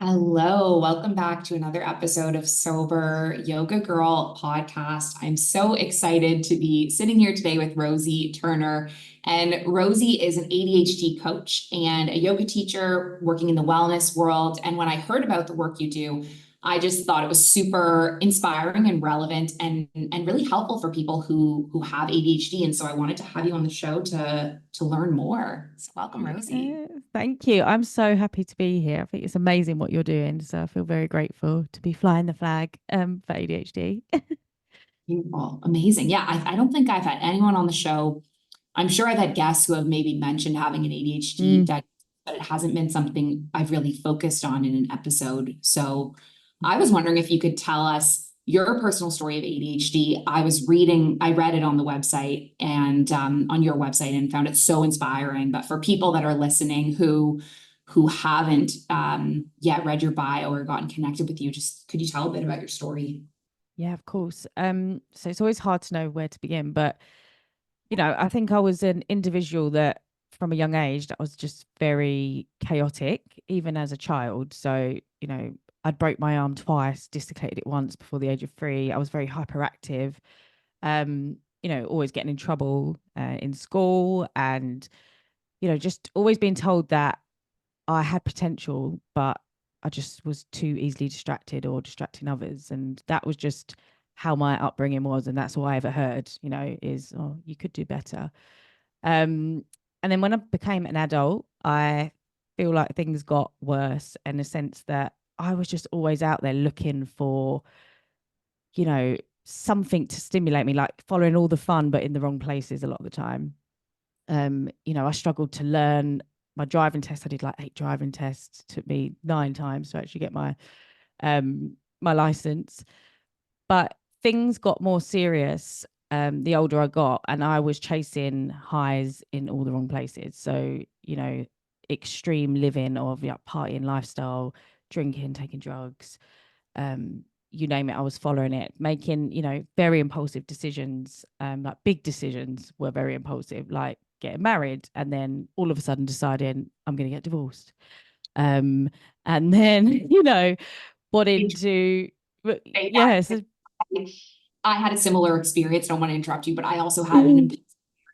Hello, welcome back to another episode of Sober Yoga Girl podcast. I'm so excited to be sitting here today with Rosie Turner. And Rosie is an ADHD coach and a yoga teacher working in the wellness world. And when I heard about the work you do, I just thought it was super inspiring and relevant and really helpful for people who have ADHD. And so I wanted to have you on the show to learn more. So welcome, Rosie. Thank you. I'm so happy to be here. I think it's amazing what you're doing. So I feel very grateful to be flying the flag for ADHD. Beautiful. Amazing. Yeah, I don't think I've had anyone on the show. I'm sure I've had guests who have maybe mentioned having an ADHD Mm. diagnosis, but it hasn't been something I've really focused on in an episode. So I was wondering if you could tell us your personal story of ADHD. I read it on the website and on your website and found it so inspiring. But for people that are listening who haven't yet read your bio or gotten connected with you, just could you tell a bit about your story? Yeah, of course. So it's always hard to know where to begin, but I think I was an individual that from a young age that was just very chaotic, even as a child. So, I'd broke my arm twice, dislocated it once before the age of 3. I was very hyperactive, always getting in trouble in school and, just always being told that I had potential, but I just was too easily distracted or distracting others. And that was just how my upbringing was. And that's all I ever heard, is, oh, you could do better. And then when I became an adult, I feel like things got worse in the sense that I was just always out there looking for, you know, something to stimulate me, like following all the fun, but in the wrong places a lot of the time. I struggled to learn my driving test. I did like 8 driving tests. It took me 9 times to actually get my license. But things got more serious the older I got, and I was chasing highs in all the wrong places. So, extreme living of partying lifestyle, drinking, taking drugs, you name it, I was following it, making, very impulsive decisions. Like big decisions were very impulsive, like getting married and then all of a sudden deciding I'm going to get divorced. Um, and then, wanting to, yes. I had a similar experience. Don't want to interrupt you, but I also had an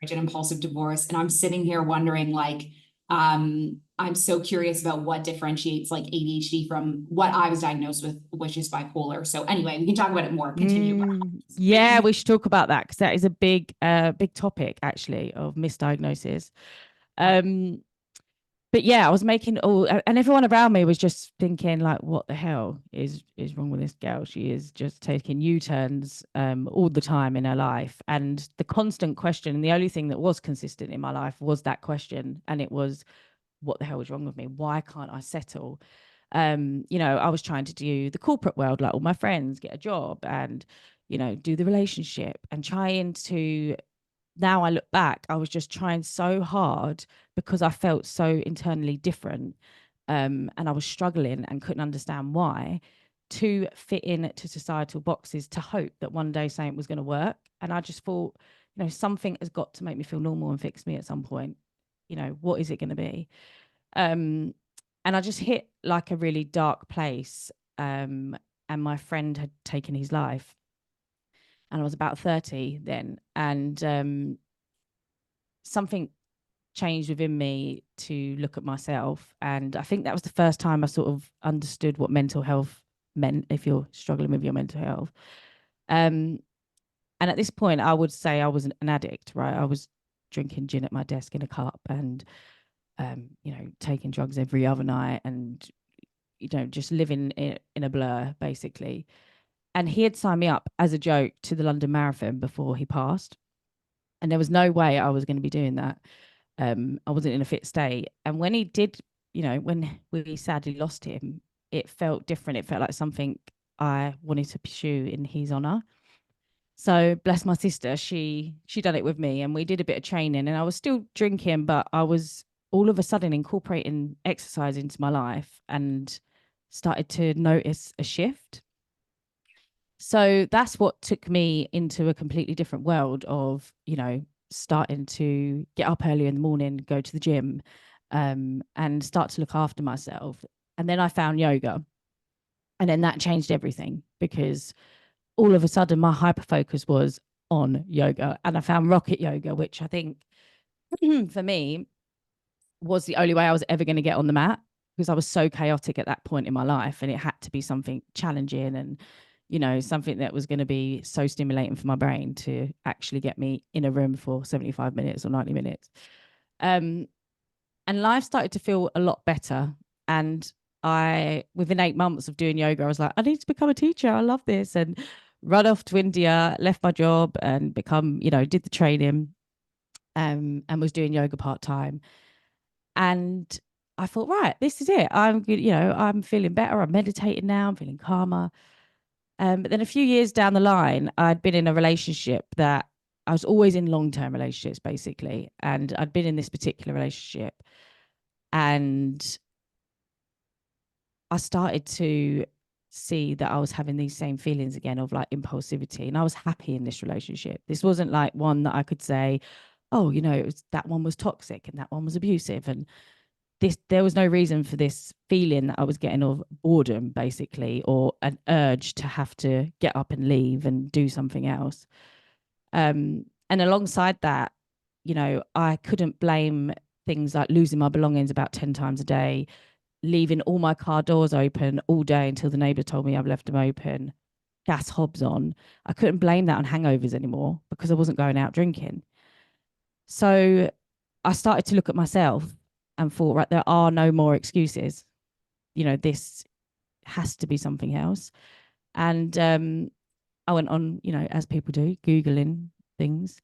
impulsive divorce, and I'm sitting here wondering, like, I'm so curious about what differentiates like ADHD from what I was diagnosed with, which is bipolar. So anyway, we can talk about it more. Continue. Yeah, we should talk about that because that is a big topic actually of misdiagnosis. Um, but yeah, I was making all, and everyone around me was just thinking like, what the hell is wrong with this girl? She is just taking U-turns all the time in her life. And the constant question, and the only thing that was consistent in my life was that question. And it was, what the hell is wrong with me? Why can't I settle? I was trying to do the corporate world, like all my friends, get a job and, do the relationship and trying to, now I look back, I was just trying so hard because I felt so internally different. And I was struggling and couldn't understand why, to fit in to societal boxes to hope that one day something was going to work. And I just thought, something has got to make me feel normal and fix me at some point. What is it going to be? Um, and I just hit like a really dark place. And my friend had taken his life, and I was about 30 then. And something changed within me to look at myself. And I think that was the first time I sort of understood what mental health meant if you're struggling with your mental health. Um, and at this point, I would say I was an addict, right? I was drinking gin at my desk in a cup and, taking drugs every other night and, just living in a blur, basically. And he had signed me up as a joke to the London Marathon before he passed. And there was no way I was going to be doing that. I wasn't in a fit state. And when he did, when we sadly lost him, it felt different. It felt like something I wanted to pursue in his honor. So bless my sister, she done it with me, and we did a bit of training. And I was still drinking, but I was all of a sudden incorporating exercise into my life and started to notice a shift. So that's what took me into a completely different world of, starting to get up early in the morning, go to the gym, and start to look after myself. And then I found yoga. And then that changed everything, because all of a sudden my hyper focus was on yoga. And I found rocket yoga, which I think for me was the only way I was ever going to get on the mat, because I was so chaotic at that point in my life, and it had to be something challenging and, you know, something that was going to be so stimulating for my brain to actually get me in a room for 75 minutes or 90 minutes. And life started to feel a lot better. And within 8 months of doing yoga, I was like, I need to become a teacher. I love this. And run off to India, left my job and did the training, and was doing yoga part-time. And I thought, right, this is it. I'm good. I'm feeling better. I'm meditating now. I'm feeling calmer. But then a few years down the line, I'd been in a relationship that I was always in long-term relationships, basically. And I'd been in this particular relationship, and I started to see that I was having these same feelings again of like impulsivity. And I was happy in this relationship. This wasn't like one that I could say, oh, that one was toxic and that one was abusive. And there was no reason for this feeling that I was getting of boredom, basically, or an urge to have to get up and leave and do something else. And alongside that, I couldn't blame things like losing my belongings about 10 times a day, leaving all my car doors open all day until the neighbour told me I've left them open, gas hobs on. I couldn't blame that on hangovers anymore, because I wasn't going out drinking. So I started to look at myself and thought, right, there are no more excuses. This has to be something else. And I went on, as people do, Googling things.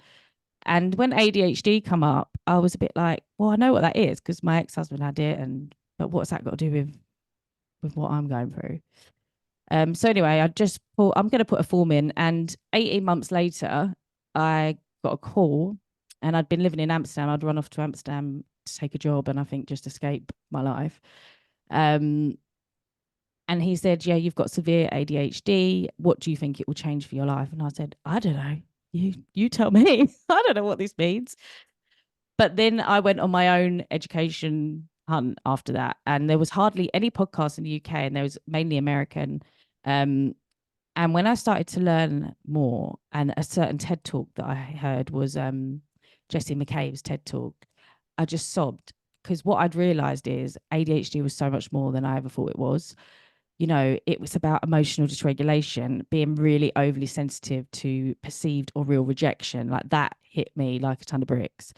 And when ADHD come up, I was a bit like, well, I know what that is because my ex-husband had it, but what's that got to do with what I'm going through? So anyway, I'm going to put a form in, and 18 months later, I got a call, and I'd been living in Amsterdam. I'd run off to Amsterdam to take a job, and I think just escape my life. And he said, yeah, you've got severe ADHD. What do you think it will change for your life? And I said, I don't know. You tell me. I don't know what this means. But then I went on my own education hunt after that. And there was hardly any podcasts in the UK, and there was mainly American. And when I started to learn more, and a certain TED talk that I heard was Jessie McCabe's TED talk, I just sobbed, because what I'd realized is ADHD was so much more than I ever thought it was. It was about emotional dysregulation, being really overly sensitive to perceived or real rejection. Like that hit me like a ton of bricks.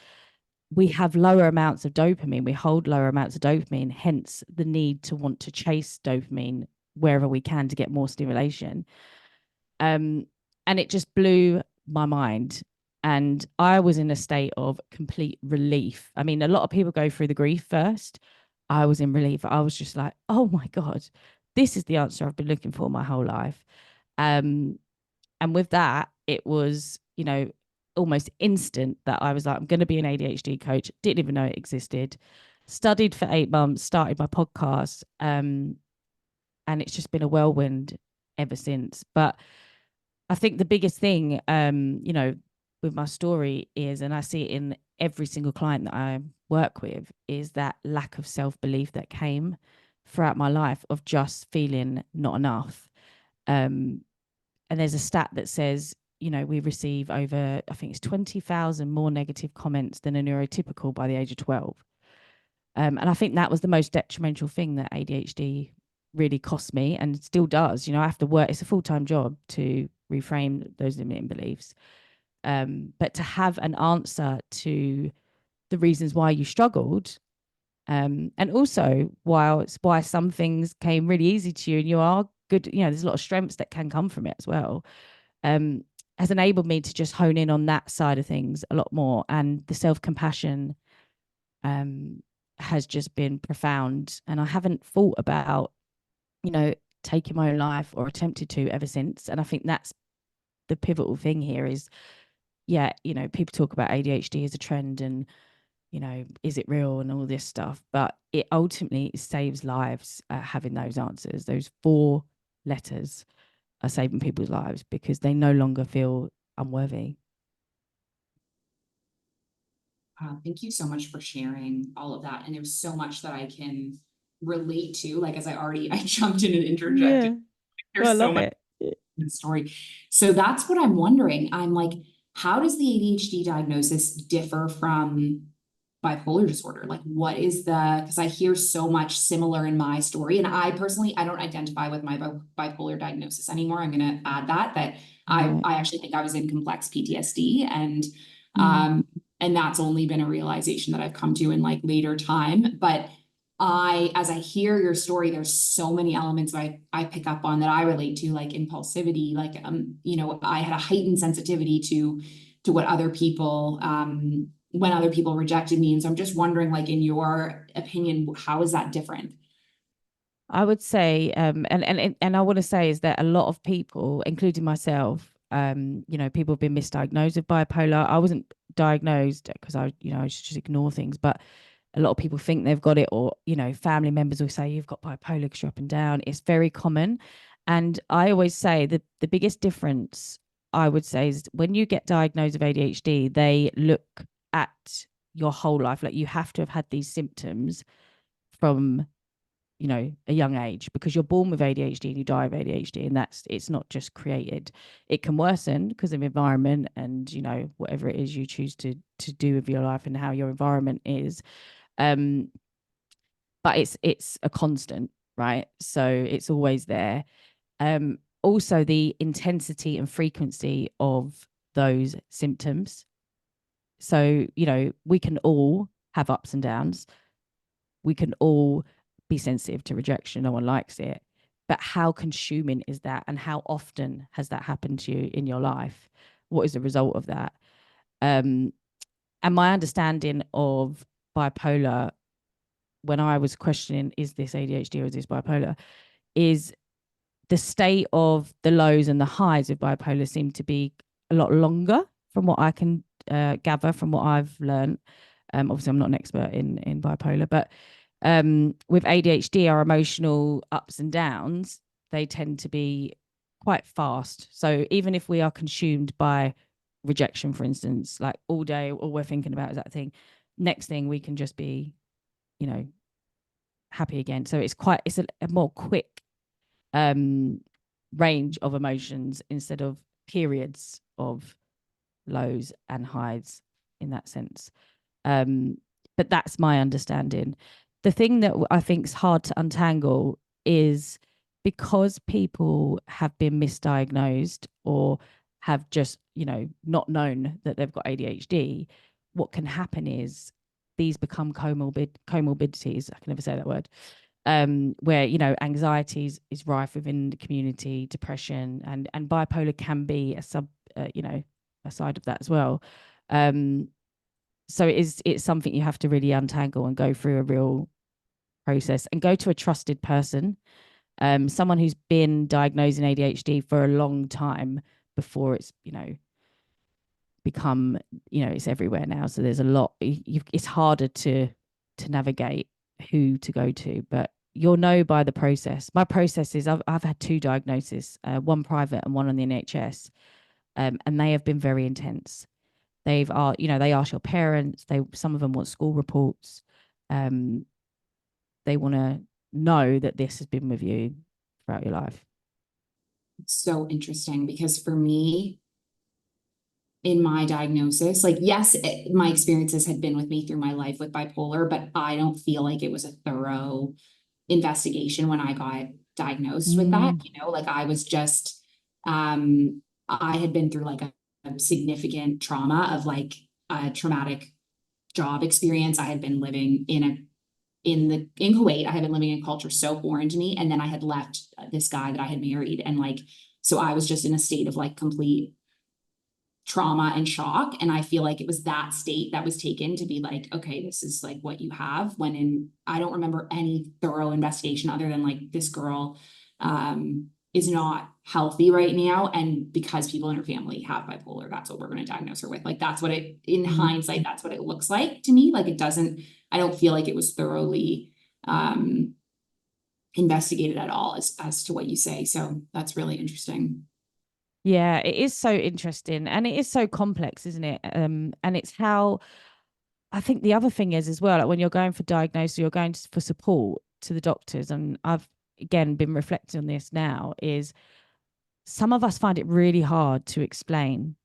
We have lower amounts of dopamine. We hold lower amounts of dopamine, hence the need to want to chase dopamine wherever we can to get more stimulation. And it just blew my mind. And I was in a state of complete relief. I mean, a lot of people go through the grief first. I was in relief. I was just like, oh my God, this is the answer I've been looking for my whole life. And with that, it was, almost instant that I was like, I'm going to be an ADHD coach. Didn't even know it existed. Studied for 8 months, started my podcast. And it's just been a whirlwind ever since. But I think the biggest thing, with my story is, and I see it in every single client that I work with, is that lack of self-belief that came throughout my life of just feeling not enough. And there's a stat that says, we receive over, I think it's 20,000 more negative comments than a neurotypical by the age of 12. And I think that was the most detrimental thing that ADHD really cost me, and still does. I have to work. It's a full-time job to reframe those limiting beliefs. But to have an answer to the reasons why you struggled, and also why some things came really easy to you and you are good, there's a lot of strengths that can come from it as well, has enabled me to just hone in on that side of things a lot more. And the self-compassion has just been profound. And I haven't thought about, taking my own life, or attempted to, ever since. And I think that's the pivotal thing here is, yeah, people talk about ADHD as a trend and, is it real and all this stuff, but it ultimately saves lives. Having those answers, those 4 letters are saving people's lives, because they no longer feel unworthy. Thank you so much for sharing all of that. And there's so much that I can relate to, like, as I jumped in and interjected. Yeah. No, I There's so love much it. in the story. So that's what I'm wondering. I'm like, how does the ADHD diagnosis differ from bipolar disorder? Like, what is because I hear so much similar in my story. And I personally, I don't identify with my bipolar diagnosis anymore. I'm going to add that Right. I actually think I was in complex PTSD, Mm. and that's only been a realization that I've come to in like later time. But as I hear your story, there's so many elements I pick up on that I relate to, like impulsivity, like, I had a heightened sensitivity to what other people, when other people rejected me. And so I'm just wondering, like, in your opinion, how is that different? I would say, and I want to say is that a lot of people, including myself, people have been misdiagnosed with bipolar. I wasn't diagnosed because I should just ignore things, but a lot of people think they've got it, or family members will say you've got bipolar because you're up and down. It's very common, and I always say that the biggest difference I would say is when you get diagnosed with ADHD, they look at your whole life. Like, you have to have had these symptoms from a young age, because you're born with ADHD and you die of ADHD, and it's not just created. It can worsen because of environment and whatever it is you choose to do with your life and how your environment is. um but it's a constant, right? So it's always there. Also, the intensity and frequency of those symptoms. So we can all have ups and downs. We can all be sensitive to rejection. No one likes it. But how consuming is that? And how often has that happened to you in your life? What is the result of that? Um, and my understanding of bipolar, when I was questioning, is this ADHD or is this bipolar, is the state of the lows and the highs of bipolar seem to be a lot longer, from what I can gather from what I've learned. Obviously, I'm not an expert in bipolar, but with ADHD, our emotional ups and downs, they tend to be quite fast. So even if we are consumed by rejection, for instance, like all day, all we're thinking about is that thing, next thing we can just be, you know, happy again. So it's a more quick um range of emotions instead of periods of lows and highs in that sense. Um, but that's my understanding. The thing that I think is hard to untangle is, because people have been misdiagnosed or have just, not known that they've got ADHD, what can happen is these become comorbidities. I can never say that word. Where anxiety is rife within the community, depression, and bipolar can be a side of that as well. Um, so it's something you have to really untangle and go through a real process and go to a trusted person, someone who's been diagnosed in ADHD for a long time before it's become it's everywhere now. So there's a lot. It's harder to navigate who to go to, but you'll know by the process. My process is I've had two diagnoses, one private and one on the NHS, and they have been very intense. They ask your parents. Some of them want school reports. Um, they want to know that this has been with you throughout your life. So interesting, because for me, in my diagnosis, like, yes, my experiences had been with me through my life with bipolar, but I don't feel like it was a thorough investigation when I got diagnosed with that. Mm, Like, I was just, I had been through like a significant trauma of like a traumatic job experience. I had been living in Kuwait. I had been living in a culture so foreign to me. And then I had left this guy that I had married. And like, so I was just in a state of like complete trauma and shock. And I feel like it was that state that was taken to be like, okay, this is like what you have. I don't remember any thorough investigation other than like, this girl is not healthy right now. And because people in her family have bipolar, that's what we're going to diagnose her with. Like, that's what in mm. hindsight, that's what it looks like to me. Like, I don't feel like it was thoroughly investigated at all, as to what you say. So that's really interesting. Yeah, it is so interesting, and it is so complex, isn't it? And it's how I think the other thing is as well, like when you're going for diagnosis, you're going for support. to the doctors, and I've again been reflecting on this now, is some of us find it really hard to explain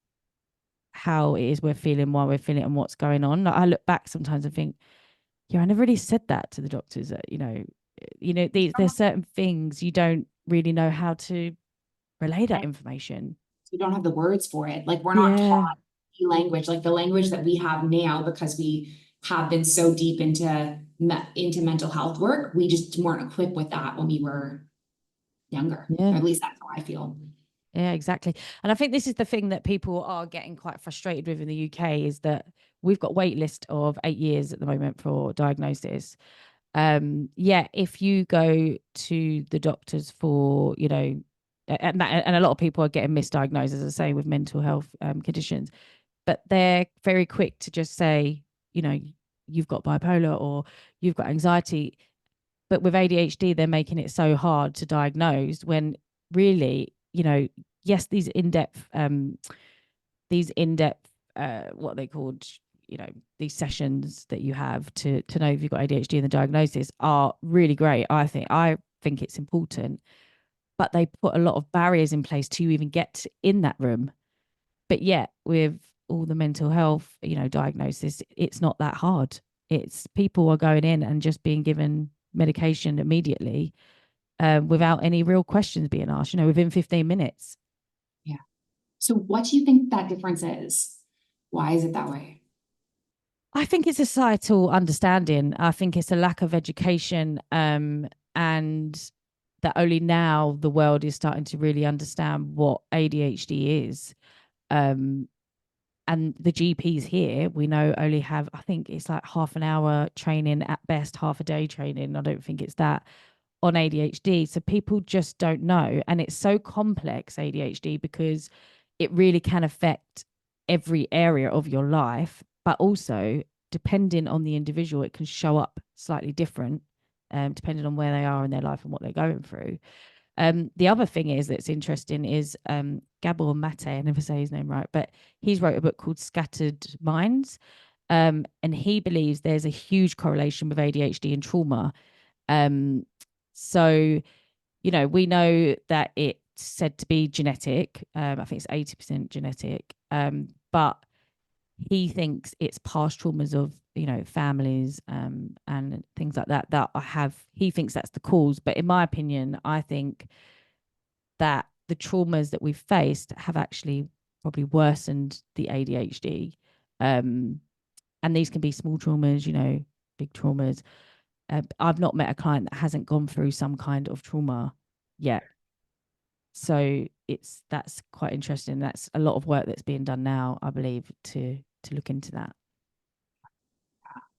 how it is we're feeling, why we're feeling it, and what's going on. Like, I look back sometimes and think, yeah, I never really said that to the doctors. That, there's certain things you don't really know how to relay that information. We don't have the words for it. Like, we're not Yeah, taught language, like the language that we have now, because we have been so deep into mental health work. We just weren't equipped with that when we were younger. yeah. Or at least that's how I feel. Yeah, exactly. And I think this is the thing that people are getting quite frustrated with in the UK, is that we've got wait list of 8 years at the moment for diagnosis. Yeah, if you go to the doctors for, and a lot of people are getting misdiagnosed, as I say, with mental health conditions, but they're very quick to just say, you know, you've got bipolar or you've got anxiety. But with ADHD, they're making it so hard to diagnose, when really, yes, these in-depth, what they called, these sessions that you have to know if you've got ADHD, and the diagnosis are really great. I think it's important, but they put a lot of barriers in place to even get in that room. But yet, with all the mental health, diagnosis, it's not that hard. It's people are going in and just being given medication immediately, without any real questions being asked, within 15 minutes. Yeah. So what do you think that difference is? Why is it that way? I think it's a societal understanding. I think it's a lack of education, and that only now the world is starting to really understand what ADHD is. Um, and the GPs here, we know, only have, I think it's like half an hour training at best, half a day training. I don't think it's that on ADHD. So people just don't know. And it's so complex, ADHD, because it really can affect every area of your life, but also depending on the individual, it can show up slightly different, depending on where they are in their life and what they're going through. The other thing is that's interesting is Gabor Mate, I never say his name right, but he's wrote a book called Scattered Minds. And he believes there's a huge correlation with ADHD and trauma. Um, so, we know that it's said to be genetic. I think it's 80% genetic. But he thinks it's past traumas of, families, and things like that he thinks that's the cause. But in my opinion, I think that the traumas that we've faced have actually probably worsened the ADHD. And these can be small traumas, big traumas. I've not met a client that hasn't gone through some kind of trauma yet. So that's quite interesting. That's a lot of work that's being done now, I believe, to look into that.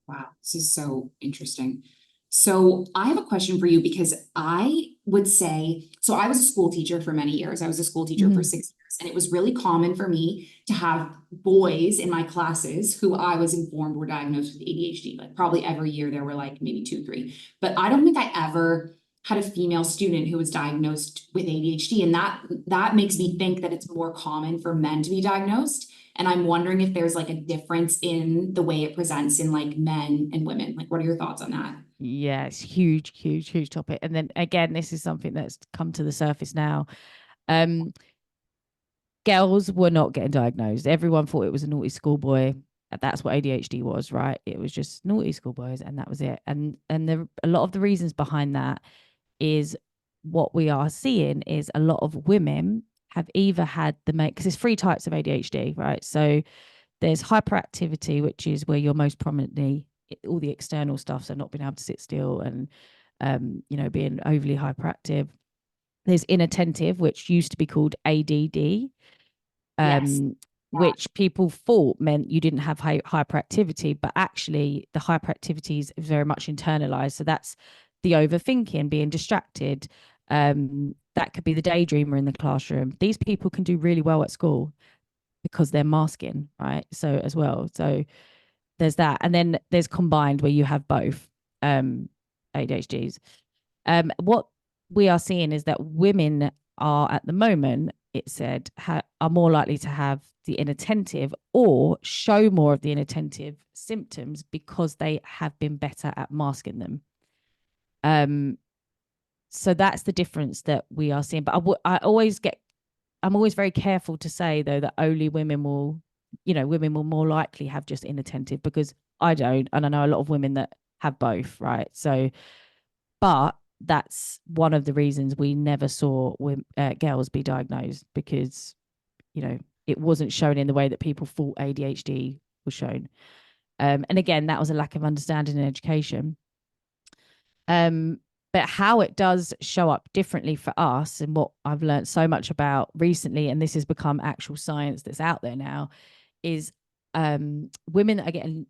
Wow, this is so interesting. So I have a question for you, because I would say, so I was a school teacher for many years. I was a school teacher for 6 years, and it was really common for me to have boys in my classes who I was informed were diagnosed with ADHD. Like, probably every year there were like maybe 2, 3, but I don't think I ever had a female student who was diagnosed with ADHD. And that makes me think that it's more common for men to be diagnosed. And I'm wondering if there's like a difference in the way it presents in like men and women. Like, what are your thoughts on that? Yeah, it's huge, huge, huge topic. And then again, this is something that's come to the surface now. Um, Girls were not getting diagnosed. Everyone thought it was a naughty schoolboy. That's what ADHD was, right? It was just naughty schoolboys, and that was it. And a lot of the reasons behind that is, what we are seeing is a lot of women have either had because there's three types of ADHD, right? So there's hyperactivity, which is where you're most prominently all the external stuff, so not being able to sit still and being overly hyperactive. There's inattentive, which used to be called ADD, Yes. which people thought meant you didn't have hyperactivity, but actually the hyperactivity is very much internalized. So that's the overthinking, being distracted. That could be the daydreamer in the classroom. These people can do really well at school because they're masking, right? So as well. So there's that. And then there's combined, where you have both ADHDs. What we are seeing is that women are, at the moment, it said, are more likely to have the inattentive or show more of the inattentive symptoms because they have been better at masking them. Um, so that's the difference that we are seeing. But I'm always very careful to say though that only women will, women will more likely have just inattentive, because I don't, and I know a lot of women that have both, right? So, but that's one of the reasons we never saw girls be diagnosed, because it wasn't shown in the way that people thought ADHD was shown. And again, that was a lack of understanding and education. Um, but how it does show up differently for us, and what I've learned so much about recently, and this has become actual science that's out there now, is women that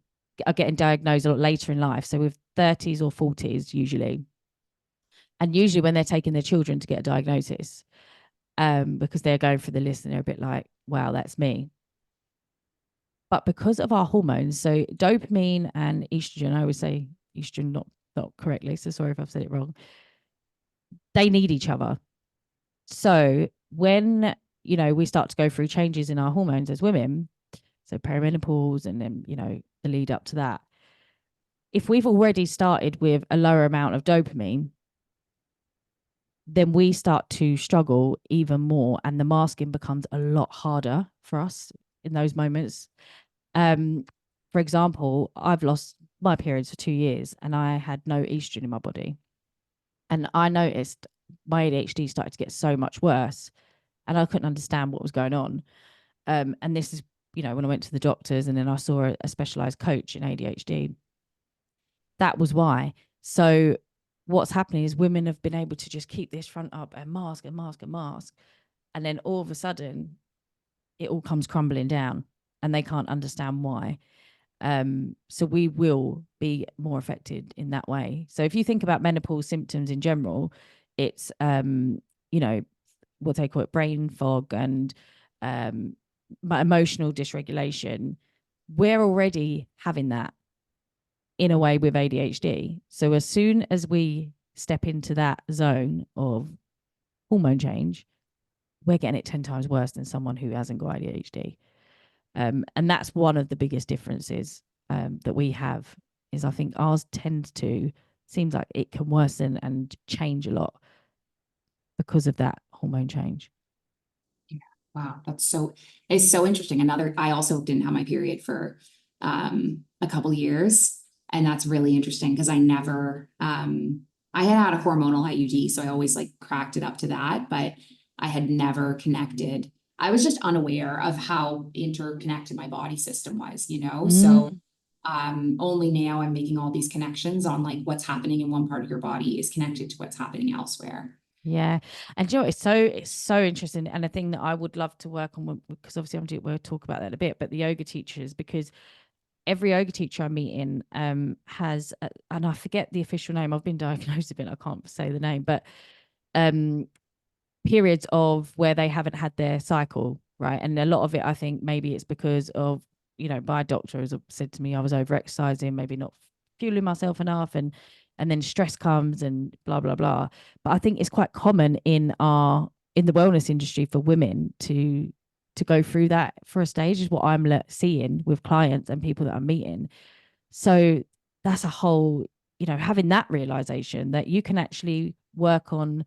are getting diagnosed a lot later in life, so with 30s or 40s usually, and usually when they're taking their children to get a diagnosis, because they're going through the list and they're a bit like, wow, that's me. But because of our hormones, so dopamine and estrogen, I always say estrogen not correctly, so sorry if I've said it wrong, they need each other. So when we start to go through changes in our hormones as women, so perimenopause and then the lead up to that, if we've already started with a lower amount of dopamine, then we start to struggle even more, and the masking becomes a lot harder for us in those moments. For example, I've lost my periods for 2 years and I had no estrogen in my body. And I noticed my ADHD started to get so much worse and I couldn't understand what was going on. And this is, when I went to the doctors and then I saw a specialized coach in ADHD. That was why. So what's happening is women have been able to just keep this front up and mask and mask and mask. And then all of a sudden, it all comes crumbling down and they can't understand why. So we will be more affected in that way. So if you think about menopause symptoms in general, it's what they call it, brain fog and emotional dysregulation. We're already having that in a way with ADHD. So as soon as we step into that zone of hormone change, we're getting it 10 times worse than someone who hasn't got ADHD. And that's one of the biggest differences that we have, is I think ours seems like it can worsen and change a lot because of that hormone change. Yeah. Wow, it's so interesting. I also didn't have my period for a couple years, and that's really interesting because I had a hormonal IUD, so I always like cracked it up to that, but I had never connected. I was just unaware of how interconnected my body system was, So only now I'm making all these connections on like what's happening in one part of your body is connected to what's happening elsewhere. Yeah, and it's so interesting, and a thing that I would love to work on, because obviously we'll talk about that in a bit. But the yoga teachers, because every yoga teacher I meet in has, and I forget the official name. I've been diagnosed with it. I can't say the name, but um, periods of where they haven't had their cycle, right? And a lot of it, I think, maybe it's because of my doctor has said to me I was over exercising, maybe not fueling myself enough, and then stress comes and blah blah blah. But I think it's quite common in the wellness industry for women to go through that for a stage, is what I'm seeing with clients and people that I'm meeting. So that's a whole, having that realization that you can actually work on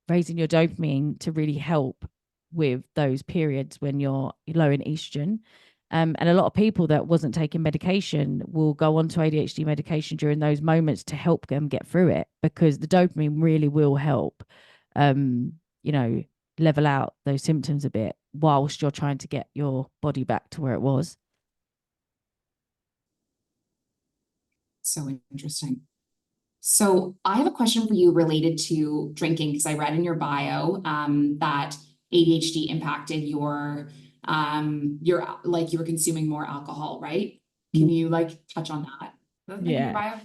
raising your dopamine to really help with those periods when you're low in estrogen. And a lot of people that wasn't taking medication will go on to ADHD medication during those moments to help them get through it, because the dopamine really will help, um, you know, level out those symptoms a bit whilst you're trying to get your body back to where it was. So interesting. So I have a question for you related to drinking, because I read in your bio that ADHD impacted your like you were consuming more alcohol, right? Can you like touch on that? That's in your Yeah. bio.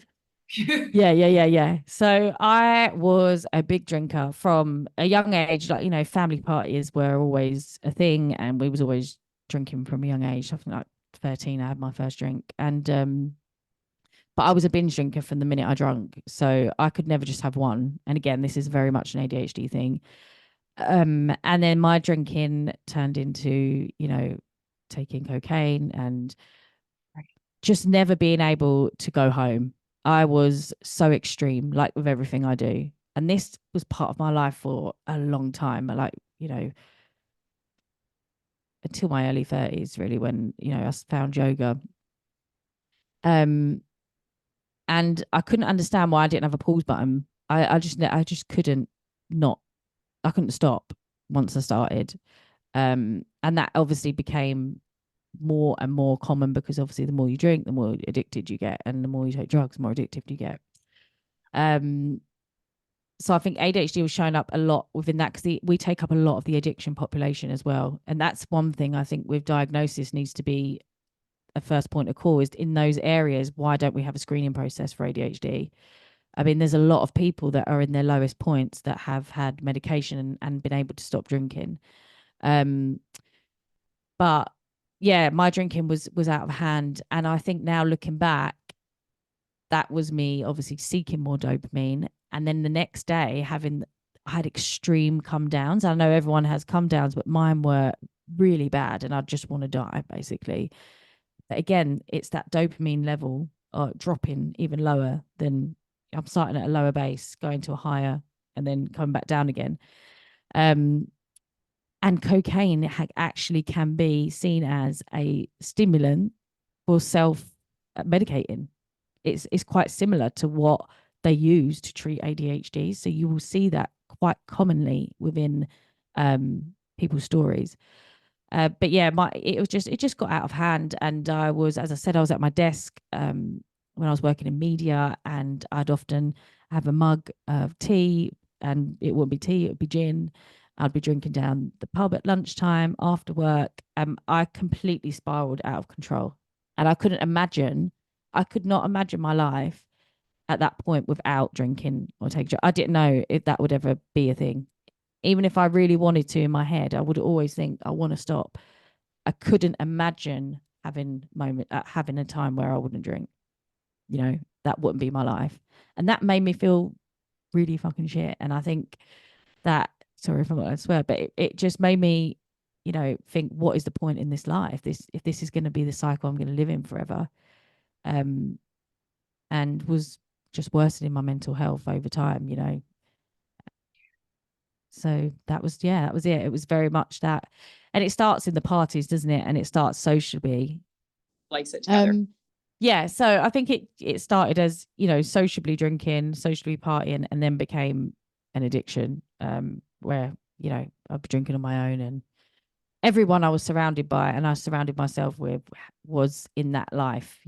Yeah. So I was a big drinker from a young age. Like, family parties were always a thing, and we was always drinking from a young age. I think like 13, I had my first drink. And but I was a binge drinker from the minute I drank. So I could never just have one. And again, this is very much an ADHD thing. And then my drinking turned into, taking cocaine and Right. just never being able to go home. I was so extreme, like with everything I do. And this was part of my life for a long time, like, until my early 30s, really, when, I found yoga. Um, and I couldn't understand why I didn't have a pause button. I just couldn't not, I couldn't stop once I started. And that obviously became more and more common because obviously the more you drink, the more addicted you get, and the more you take drugs, the more addictive you get. Um, so I think ADHD was showing up a lot within that because we take up a lot of the addiction population as well, and that's one thing I think with diagnosis needs to be a first point of call is in those areas. Why don't we have a screening process for ADHD? I mean, there's a lot of people that are in their lowest points that have had medication and been able to stop drinking. Um, but yeah, my drinking was out of hand, and I think now looking back, that was me obviously seeking more dopamine, and then the next day I had extreme come downs. I know everyone has come downs, but mine were really bad, and I just want to die basically. But again, it's that dopamine level dropping even lower than I'm starting at a lower base, going to a higher, and then coming back down again. Um, and cocaine actually can be seen as a stimulant for self medicating. It's quite similar to what they use to treat ADHD. So you will see that quite commonly within people's stories. But yeah, it just got out of hand, and I was, as I said, I was at my desk when I was working in media, and I'd often have a mug of tea, and it wouldn't be tea, it would be gin. I'd be drinking down the pub at lunchtime after work. I completely spiraled out of control, and I could not imagine my life at that point without drinking or taking. I didn't know if that would ever be a thing. Even if I really wanted to in my head, I would always think I want to stop. I couldn't imagine having a time where I wouldn't drink. That wouldn't be my life, and that made me feel really fucking shit. And I think that, sorry if I'm not going to swear, but it just made me, think, what is the point in this life? If this is going to be the cycle I'm going to live in forever, um, and was just worsening my mental health over time. So that was it. It was very much that, and it starts in the parties, doesn't it? And it starts socially. Likes it together. Yeah. So I think it started as sociably drinking, socially partying, and then became an addiction. Where I'd be drinking on my own, and everyone I was surrounded by and I surrounded myself with was in that life.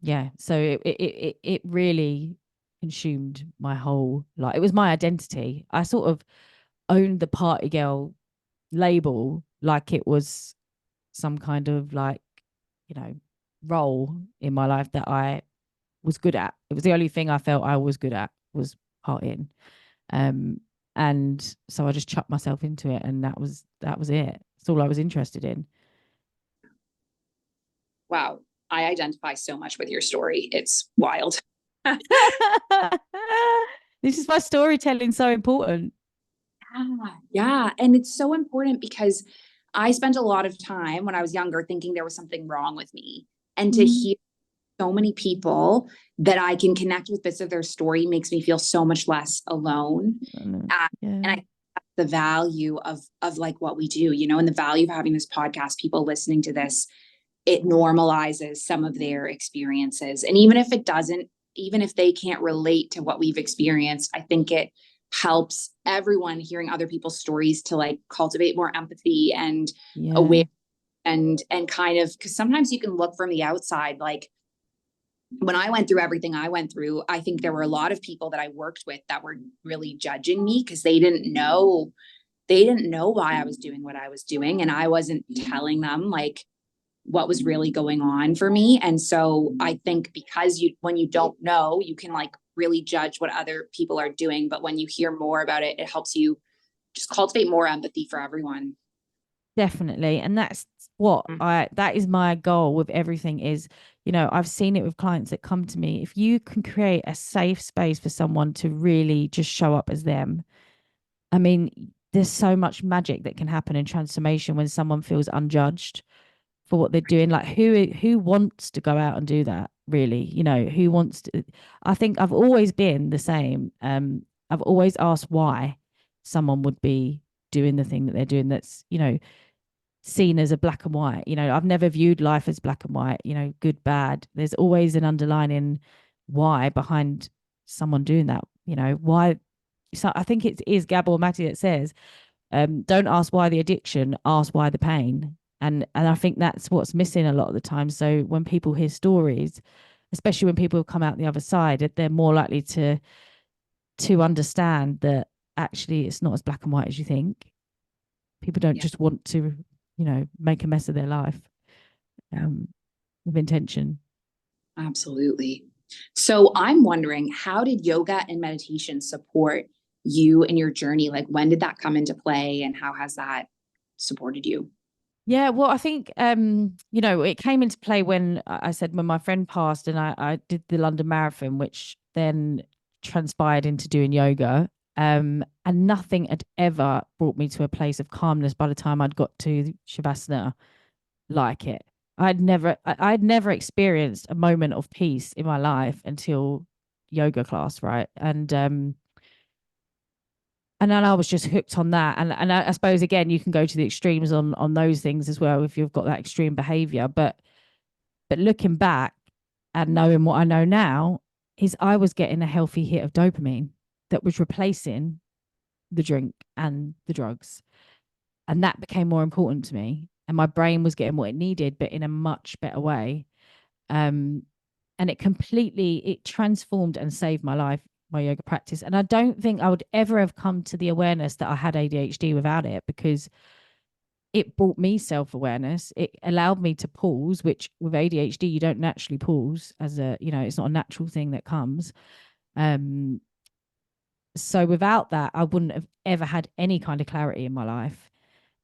Yeah. So it really consumed my whole life. It was my identity. I sort of owned the party girl label like it was some kind of you know, role in my life that I was good at. It was the only thing I felt I was good at was partying. Um, and so I just chucked myself into it, and that was it. That's all I was interested in. Wow. I identify so much with your story. It's wild. This is why storytelling so important. Yeah. And it's so important because I spent a lot of time when I was younger thinking there was something wrong with me. And to hear so many people that I can connect with bits of their story makes me feel so much less alone. And I the value of like what we do, and the value of having this podcast, people listening to this, it normalizes some of their experiences. And even if it doesn't, even if they can't relate to what we've experienced, I think it helps everyone hearing other people's stories to like cultivate more empathy and aware and kind of, because sometimes you can look from the outside. Like when I went through everything I went through, I think there were a lot of people that I worked with that were really judging me because they didn't know why I was doing what I was doing, and I wasn't telling them like what was really going on for me. And so I think because when you don't know, you can like really judge what other people are doing. But when you hear more about it, it helps you just cultivate more empathy for everyone. Definitely. And that's that is my goal with everything is, I've seen it with clients that come to me. If you can create a safe space for someone to really just show up as them, I mean, there's so much magic that can happen in transformation when someone feels unjudged for what they're doing. Like who wants to go out and do that, really? Who wants to? I think I've always been the same. I've always asked why someone would be doing the thing that they're doing that's, seen as a black and white. I've never viewed life as black and white, good, bad. There's always an underlining why behind someone doing that, why. So I think it is Gabor Mate that says, don't ask why the addiction, ask why the pain. And I think that's what's missing a lot of the time. So when people hear stories, especially when people come out the other side, they're more likely to understand that actually it's not as black and white as you think. People don't Yeah, just want to, make a mess of their life um, with intention. absolutely. So I'm wondering, how did yoga and meditation support you in your journey? Like, when did that come into play, and how has that supported you? Yeah, well, I think it came into play when I said when my friend passed and I did the London Marathon, which then transpired into doing yoga. And nothing had ever brought me to a place of calmness by the time I'd got to Shavasana like it. I'd never experienced a moment of peace in my life until yoga class, right? And then I was just hooked on that. And I suppose again, you can go to the extremes on those things as well if you've got that extreme behavior. But looking back and knowing what I know now, is I was getting a healthy hit of dopamine that was replacing the drink and the drugs. And that became more important to me. And my brain was getting what it needed, but in a much better way. Um, and it transformed and saved my life, my yoga practice. And I don't think I would ever have come to the awareness that I had ADHD without it, because it brought me self-awareness. It allowed me to pause, which with ADHD you don't naturally pause, as it's not a natural thing that comes. um so without that I wouldn't have ever had any kind of clarity in my life.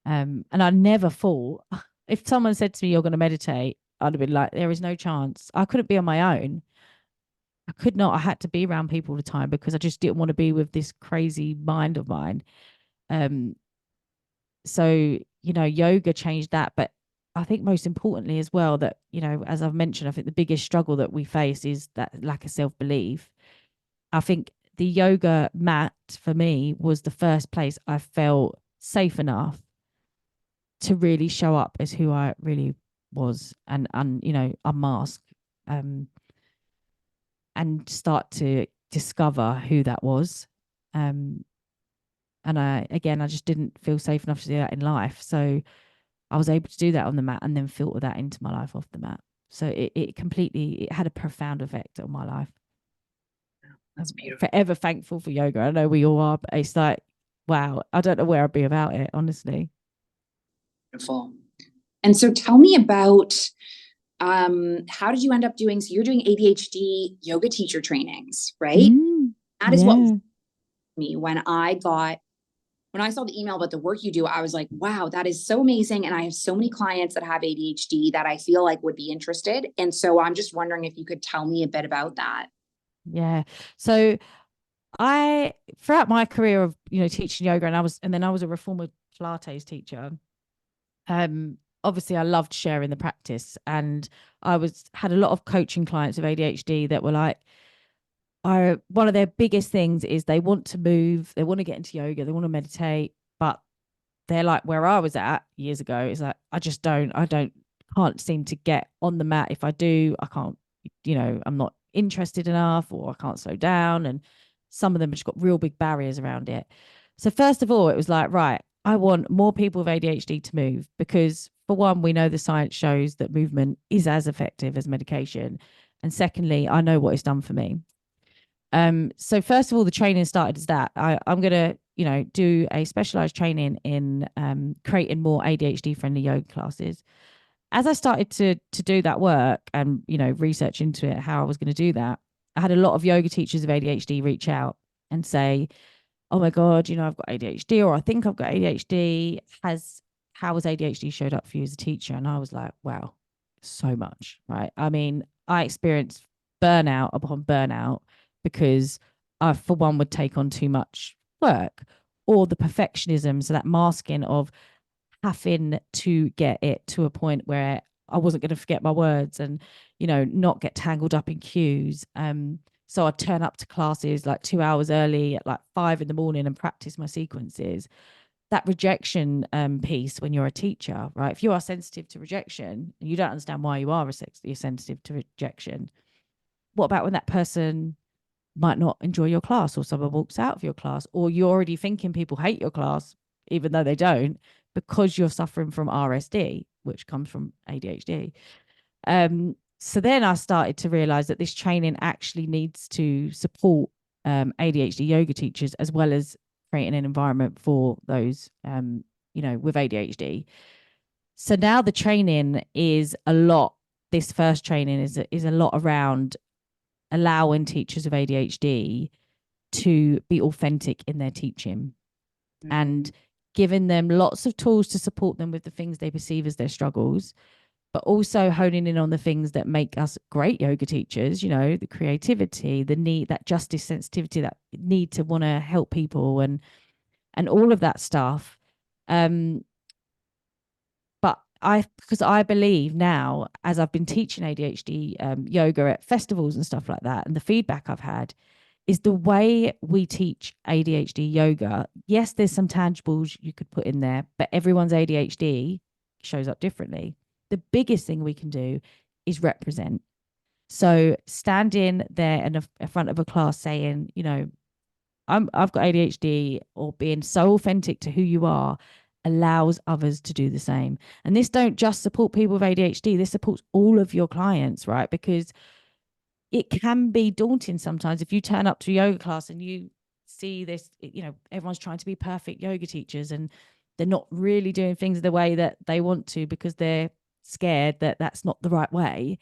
And I never thought, if someone said to me you're going to meditate, I'd have been like, there is no chance. I couldn't be on my own. I could not. I had to be around people all the time because I just didn't want to be with this crazy mind of mine. Um, so, yoga changed that. But I think most importantly as well, that, as I've mentioned, I think the biggest struggle that we face is that lack of self-belief. I think the yoga mat for me was the first place I felt safe enough to really show up as who I really was, and unmask, um, and start to discover who that was. Um, and I just didn't feel safe enough to do that in life. So I was able to do that on the mat and then filter that into my life off the mat. So it had a profound effect on my life. That's I'm beautiful. forever thankful for yoga. I know we all are, but it's like, wow, I don't know where I'd be without it, honestly. Beautiful. And so tell me about, how did you end up doing, so you're doing ADHD yoga teacher trainings, right? That is what Yeah. me when I saw the email about the work you do, I was like, wow, that is so amazing. And I have so many clients that have ADHD that I feel like would be interested. And so I'm just wondering if you could tell me a bit about that. Yeah. So I, throughout my career of, teaching yoga, and then I was a reformer Pilates teacher. Obviously I loved sharing the practice, and had a lot of coaching clients with ADHD that were like, one of their biggest things is they want to move, they want to get into yoga, they want to meditate, but they're like where I was at years ago. It's like, can't seem to get on the mat. If I do, I can't, I'm not interested enough, or I can't slow down. And some of them have just got real big barriers around it. So first of all, it was like, right, I want more people with ADHD to move, because for one, we know the science shows that movement is as effective as medication. And secondly, I know what it's done for me. So first of all, the training started as that. I'm gonna, do a specialized training in creating more ADHD friendly yoga classes. As I started to do that work and research into it, how I was going to do that, I had a lot of yoga teachers of ADHD reach out and say, "Oh my god, I've got ADHD, or I think I've got ADHD. How has ADHD showed up for you as a teacher?" And I was like, "Wow, so much, right?" I mean, I experienced burnout upon burnout because I, for one, would take on too much work, or the perfectionism, so that masking of having to get it to a point where I wasn't going to forget my words and, not get tangled up in cues. So I'd turn up to classes like 2 hours early at like 5 in the morning and practice my sequences. That rejection piece when you're a teacher, right? If you are sensitive to rejection and you don't understand why you're sensitive to rejection, what about when that person might not enjoy your class, or someone walks out of your class, or you're already thinking people hate your class, even though they don't, because you're suffering from RSD, which comes from ADHD. So then I started to realize that this training actually needs to support ADHD yoga teachers, as well as creating an environment for those, with ADHD. So now the training is a lot. This first training is a lot around allowing teachers of ADHD to be authentic in their teaching, and giving them lots of tools to support them with the things they perceive as their struggles, but also honing in on the things that make us great yoga teachers, the creativity, the need, that justice sensitivity, that need to want to help people, and all of that stuff. But because I believe now, as I've been teaching ADHD yoga at festivals and stuff like that, and the feedback I've had is the way we teach ADHD yoga. Yes, there's some tangibles you could put in there, but everyone's ADHD shows up differently. The biggest thing we can do is represent. So standing there in front of a class saying, I've got ADHD, or being so authentic to who you are, allows others to do the same. And this don't just support people with ADHD, this supports all of your clients, right? Because it can be daunting sometimes if you turn up to a yoga class and you see this, everyone's trying to be perfect yoga teachers, and they're not really doing things the way that they want to because they're scared that that's not the right way.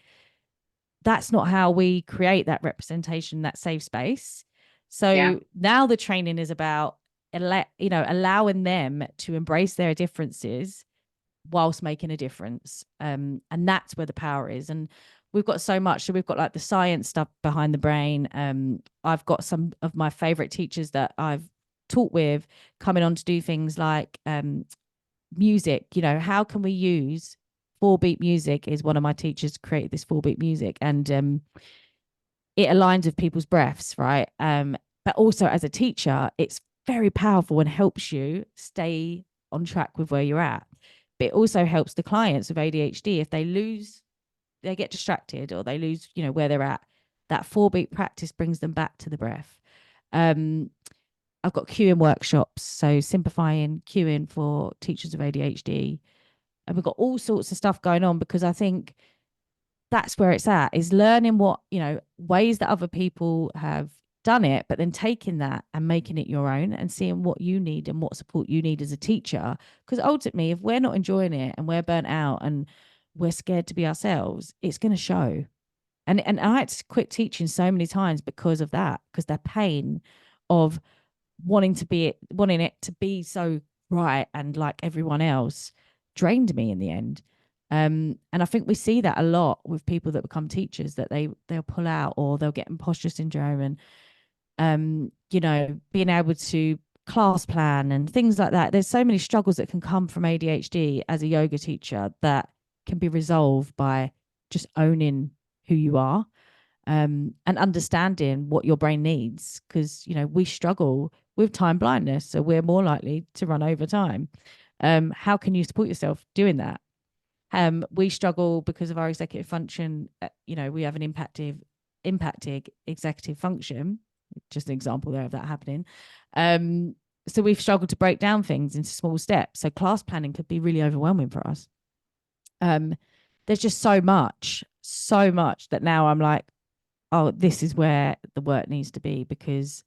That's not how we create that representation, that safe space. So now the training is about, allowing them to embrace their differences whilst making a difference. And that's where the power is. And we've got so much. So we've got like the science stuff behind the brain. I've got some of my favorite teachers that I've taught with coming on to do things like music. How can we use 4-beat music? Is one of my teachers created this 4-beat music, and it aligns with people's breaths, right? But also as a teacher, it's very powerful and helps you stay on track with where you're at. But it also helps the clients with ADHD if they get distracted, or they lose, where they're at. That 4-beat practice brings them back to the breath. I've got cueing workshops, so simplifying cueing for teachers of ADHD. And we've got all sorts of stuff going on, because I think that's where it's at, is learning what, ways that other people have done it, but then taking that and making it your own, and seeing what you need and what support you need as a teacher. Because ultimately, if we're not enjoying it and we're burnt out and we're scared to be ourselves, it's going to show. And I had to quit teaching so many times because of that, because the pain of wanting it to be so right and like everyone else drained me in the end. And I think we see that a lot with people that become teachers, that they'll pull out, or they'll get imposter syndrome, and being able to class plan and things like that. There's so many struggles that can come from ADHD as a yoga teacher that can be resolved by just owning who you are, and understanding what your brain needs. Because we struggle with time blindness, so we're more likely to run over time. How can you support yourself doing that? We struggle because of our executive function. We have an impacted executive function. Just an example there of that happening. So we've struggled to break down things into small steps. So class planning could be really overwhelming for us. There's just so much that now I'm like, oh, this is where the work needs to be, because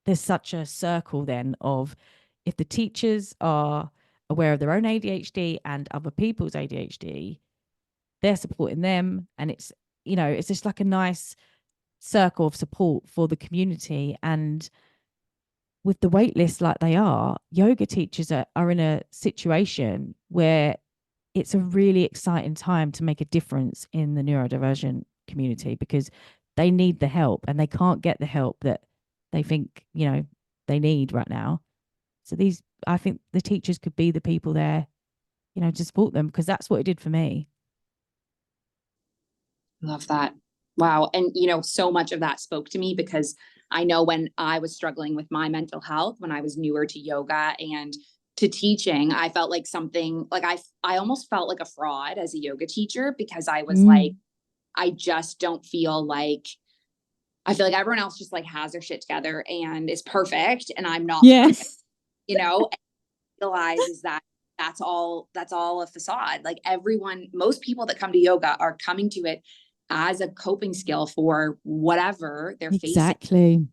there's such a circle then of, if the teachers are aware of their own ADHD and other people's ADHD, they're supporting them. And it's just like a nice circle of support for the community. And with the wait list like they are, yoga teachers are in a situation where it's a really exciting time to make a difference in the neurodivergent community, because they need the help and they can't get the help that they think, they need right now. So I think the teachers could be the people there, to support them, because that's what it did for me. Love that. Wow. And, so much of that spoke to me because I know when I was struggling with my mental health, when I was newer to yoga and to teaching, I felt like something like I almost felt like a fraud as a yoga teacher because I was like, Mm. I just don't feel like I feel like everyone else just like has their shit together and is perfect. And I'm not Yeah. perfect, and realizes that that's all a facade. Like most people that come to yoga are coming to it as a coping skill for whatever they're facing. Exactly.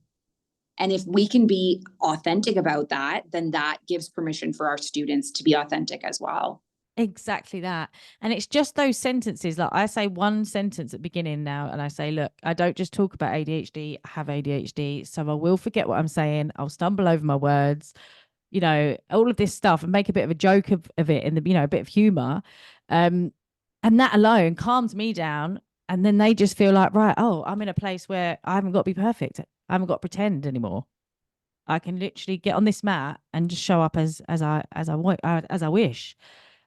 And if we can be authentic about that, then that gives permission for our students to be authentic as well. Exactly that. And it's just those sentences. Like I say one sentence at the beginning now, and I say, look, I don't just talk about ADHD, I have ADHD. So I will forget what I'm saying. I'll stumble over my words, all of this stuff, and make a bit of a joke of it in the, a bit of humor. And that alone calms me down. And then they just feel like, right, oh, I'm in a place where I haven't got to be perfect. I haven't got to pretend anymore. I can literally get on this mat and just show up as I wish.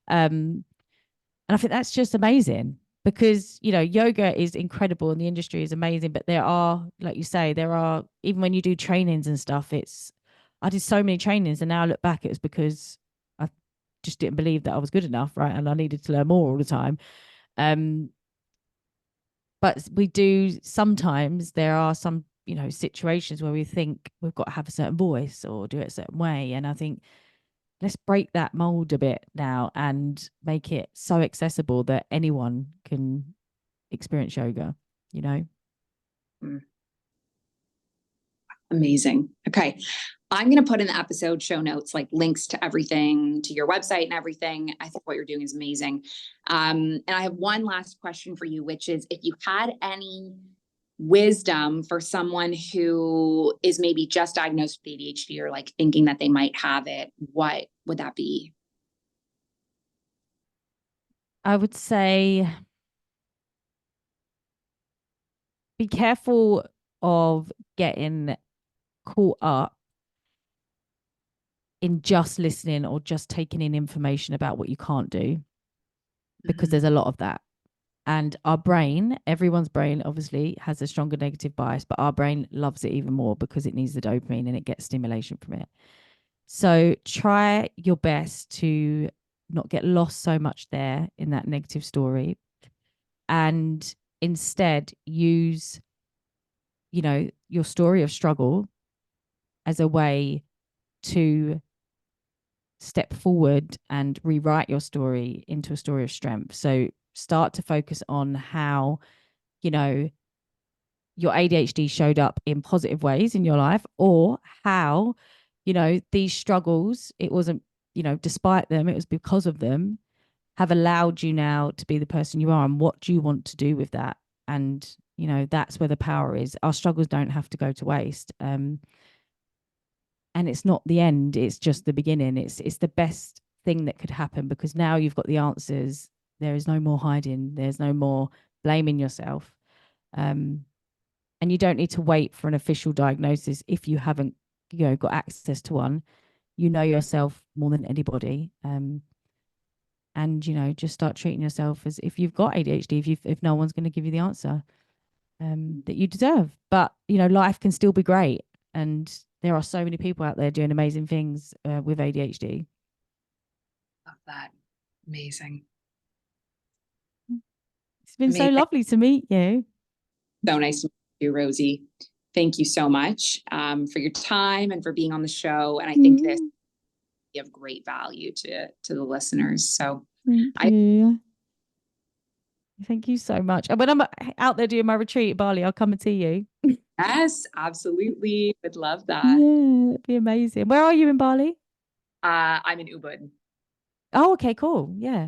Um, and I think that's just amazing because, yoga is incredible and the industry is amazing. But there are, like you say, even when you do trainings and stuff, I did so many trainings and now I look back, it was because I just didn't believe that I was good enough. Right. And I needed to learn more all the time. Um, but sometimes there are some, situations where we think we've got to have a certain voice or do it a certain way. And I think let's break that mold a bit now and make it so accessible that anyone can experience yoga, you know? Mm, amazing. Okay. I'm going to put in the episode show notes, like links to everything, to your website and everything. I think what you're doing is amazing. And I have one last question for you, which is if you had any wisdom for someone who is maybe just diagnosed with ADHD or like thinking that they might have it, what would that be? I would say be careful of getting caught up in just listening or just taking in information about what you can't do, because Mm-hmm. there's a lot of that. And our brain, everyone's brain obviously has a stronger negative bias, but our brain loves it even more because it needs the dopamine and it gets stimulation from it. So try your best to not get lost so much there in that negative story and instead use, your story of struggle as a way to step forward and rewrite your story into a story of strength. So start to focus on how, you know, your ADHD showed up in positive ways in your life, or how, these struggles, it wasn't, despite them, it was because of them, have allowed you now to be the person you are. And what do you want to do with that? And, that's where the power is. Our struggles don't have to go to waste. And it's not the end, it's just the beginning. It's the best thing that could happen because now you've got the answers. There is no more hiding, there's no more blaming yourself. Um, and you don't need to wait for an official diagnosis if you haven't got access to one. You know yourself more than anybody. And just start treating yourself as if you've got ADHD, if no one's going to give you the answer that you deserve. But life can still be great, and there are so many people out there doing amazing things with ADHD. Love that. Amazing. It's been so Amazing. lovely to meet you. So nice to meet you, Rosie. Thank you so much for your time and for being on the show. And I think this Mm, be of great value to the listeners. So thank I you. Thank you so much. And when I'm out there doing my retreat at Bali, I'll come and see you. yes, absolutely would love that. Yeah, it'd be amazing. Where are you in Bali? I'm in Ubud. Oh, okay, cool. Yeah.